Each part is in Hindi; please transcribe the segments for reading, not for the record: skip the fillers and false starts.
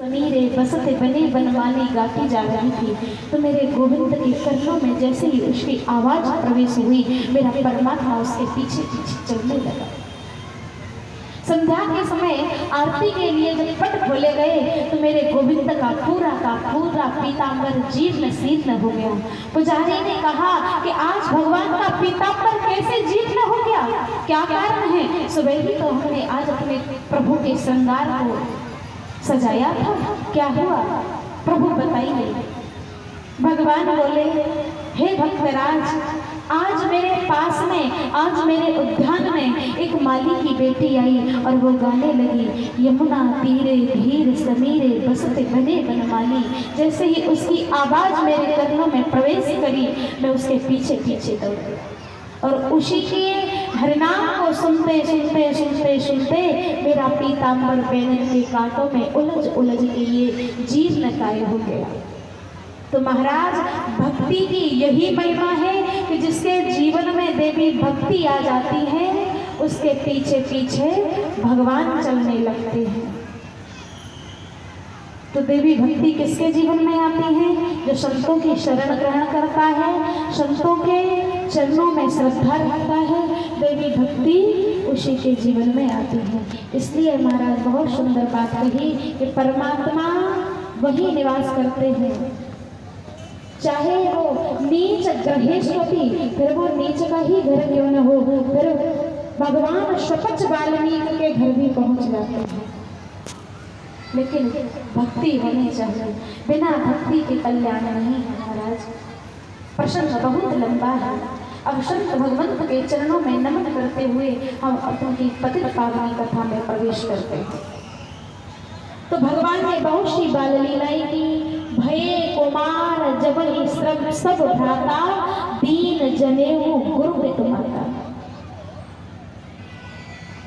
समीरे बसते बने बनमाली गाती जा रही थी, तो मेरे गोविंद के कर्णों में जैसे ही उसकी आवाज प्रवेश हुई, मेरा परमात्मा उसके पीछे पीछे चलने लगा। संध्या के समय आरती के लिए जब पट खोले गए तो मेरे गोविंद का पूरा पीतांबर जीर्ण शीर्ण हो गया। पुजारी ने कहा कि आज भगवान का पीतांबर कैसे जीर्ण हो गया, क्या कारण है? सुबह ही तो हमने आज अपने प्रभु के श्रृंगार को सजाया था, क्या हुआ प्रभु बताइए। भगवान बोले, हे भक्तराज, आज मेरे पास में, आज मेरे उद्यान में एक माली की बेटी आई और वो गाने लगी, यमुना तीरे धीर समीरे बसते बने बनमाली। जैसे ही उसकी आवाज मेरे कर्णों में प्रवेश करी, मैं उसके पीछे पीछे दौड़ी और उसी के हरिनाम को सुनते सुनते सुनते सुनते मेरा पीतांबर बैनर के कांटों में उलझ के ये जीर्ण काय हो गया। तो महाराज, भक्ति की यही महिमा है कि जिसके जीवन में देवी भक्ति आ जाती है, उसके पीछे पीछे भगवान चलने लगते हैं। तो देवी भक्ति किसके जीवन में आती है? जो संतों की शरण ग्रहण करता है, संतों के चरणों में श्रद्धा रखता है, देवी भक्ति उसी के जीवन में आती है। इसलिए महाराज बहुत सुंदर बात कही कि परमात्मा वही निवास करते हैं, चाहे वो नीच ग्रहेष्वती, फिर वो नीच का ही घर क्यों न हो, फिर भगवान शपथ वाल्मीकि के घर भी पहुंच जाते हैं। लेकिन भक्ति होनी चाहिए, बिना भक्ति के कल्याण नहीं है महाराज। प्रसंग बहुत लंबा है। अब संत भगवंत के चरणों में नमन करते हुए हम अपनी पतित पावनी कथा में प्रवेश करते हैं। तो भगवान ने बहुत सी बाल लीलाएं की। भये कुमार जबहि श्रम सब भ्राता, दीन जनेऊ गुरु माता।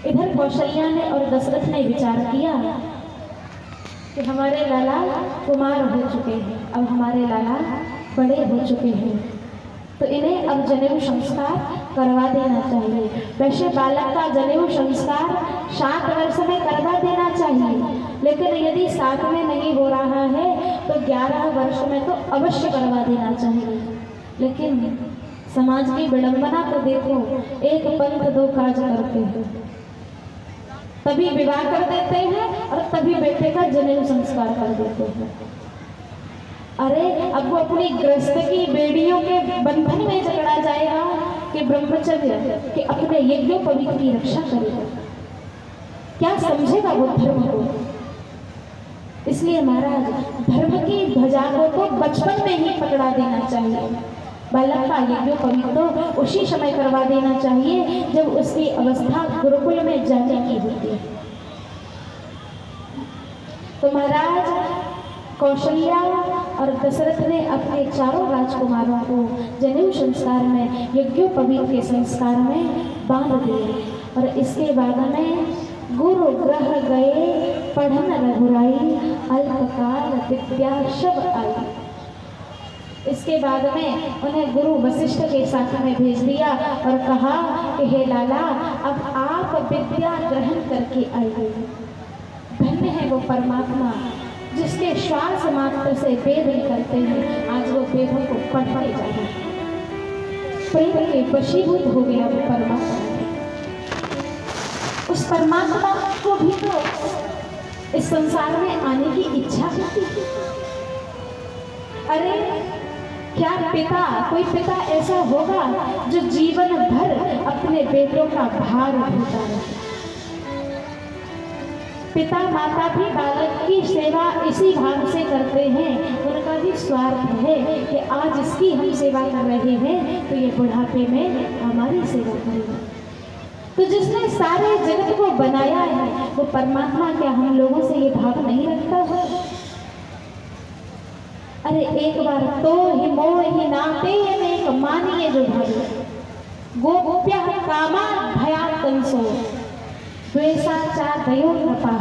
इधर कौशल्या ने और दशरथ ने विचार किया कि हमारे लाला कुमार हो चुके हैं, अब हमारे लाला बड़े हो चुके हैं, तो इन्हें अब जनेऊ संस्कार करवा देना चाहिए। वैसे बालक का जनेऊ संस्कार 7 वर्ष में करवा देना चाहिए, लेकिन यदि 7 में नहीं हो रहा है तो 11 वर्ष में तो अवश्य करवा देना चाहिए। लेकिन समाज की विडंबना तो देखो, एक पंथ 2 काज करते हैं, तभी विवाह कर देते हैं और तभी बेटे का जनेऊ संस्कार कर देते हैं। अरे अब वो अपनी गृहस्थ की बेड़ियों के बंधन में जकड़ा जाएगा कि ब्रह्मचर्य कि अपने यज्ञोपवीत की रक्षा करेगा, क्या समझेगा वो धर्म को। इसलिए महाराज, धर्म की ध्वजा को तो बचपन में ही पकड़ा देना चाहिए। बालक का यज्ञोपवीत तो उसी समय करवा देना चाहिए जब उसकी अवस्था गुरुकुल में जाने की होती है। तो महाराज, कौशल्या और दशरथ ने अपने 4 राजकुमारों को जनेऊ संस्कार में, यज्ञोपवीत के संस्कार में बांध दिए। और इसके बाद में गुरु ग्रह गए पढ़न रघुराई, अल्पकाल विद्या शब आई। इसके बाद में उन्हें गुरु वशिष्ठ के साथ में भेज दिया और कहा कि हे लाला, अब आप विद्या ग्रहण करके आइए। धन्य है वो परमात्मा जिसके श्वास मात्र से वेद निकलते हैं, आज वो वेदों को पढ़ते जाए। प्रेम के वशीभूत हो गया वो परमात्मा। उस परमात्मा को भी तो इस संसार में आने की इच्छा होती है। अरे क्या पिता, कोई पिता ऐसा होगा जो जीवन भर अपने बेटों का भार उठाता रहे? पिता माता भी बालक की सेवा इसी भाव से करते हैं। उनका भी स्वार्थ है कि आज इसकी हम सेवा कर रहे हैं तो ये बुढ़ापे में हमारी सेवा करेगा। तो जिसने सारे जगत को बनाया है वो परमात्मा क्या हम लोगों से ये भाव नहीं रखता है? अरे एक बार तो ही मोह ही नाते एक मानिए जो भाई, गोप्य कामा भया कंसो द्वेषा चा दयो कृपा।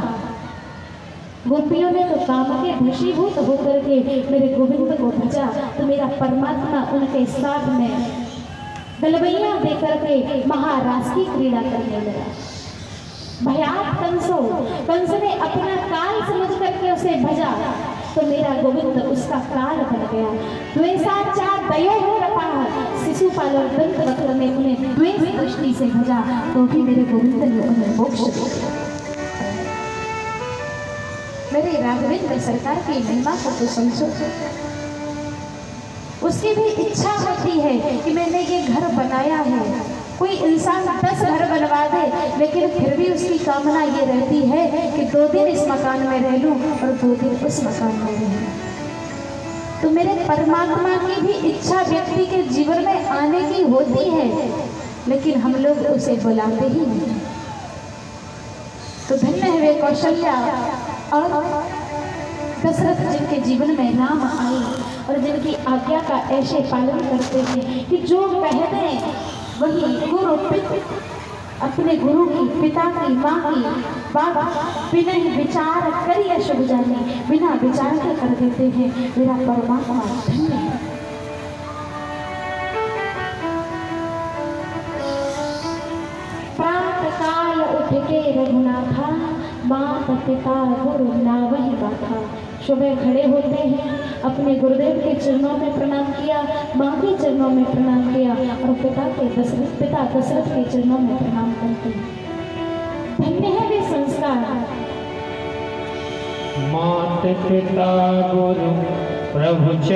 गोपियों ने तो काम के वशीभूत होकर के मेरे गोविंद को भजा, तो मेरा परमात्मा उनके साथ में गलबैया देकर के महारास की क्रीड़ा करने लगा। भयात कंस ने अपना काल समझ करके उसे भजा, तो मेरा गोविंद उसका काल बन गया। द्वेषाचा दयो शिशुपाल और दंतवक्र ने उन्हें द्वेष दृष्टि से भजा, तो भी मेरे गोविंद ने उन्हें मोक्ष दिया। मेरे राघवेंद्र सरकार की महिमा को तो समझो। उसकी भी इच्छा होती है कि मैंने ये घर बनाया है। कोई इंसान 10 घर बनवा दे, लेकिन फिर भी उसकी कामना ये रहती है कि 2 दिन इस मकान में रह लूं और 2 दिन उस मकान में रह लूं। तो मेरे परमात्मा की भी इच्छा व्यक्ति के जीवन में आने की होती है, लेकिन हम लोग उसे बुलाते ही नहीं। तो धन्य है वे कौशल्या और दशरथ जिनके जीवन में राम आए और जिनकी आज्ञा का ऐसे पालन करते हैं कि जो कह दें वही गुरु अपने गुरु की, पिता की, माँ की बात बिना ही विचार करिए शुभ जाने, बिना विचार के कर देते हैं। मेरा परमात्मा धन्य है। प्रातः काल उठ के रघुनाथा, माता पिता गुरु नावहि बाथा। सुबह खड़े होते हैं, अपने गुरुदेव के चरणों में प्रणाम किया, माँ के चरणों में प्रणाम किया और पिता दशरथ के चरणों में प्रणाम करते हैं। धन्य है वे संस्कार। माता पिता गुरु प्रभु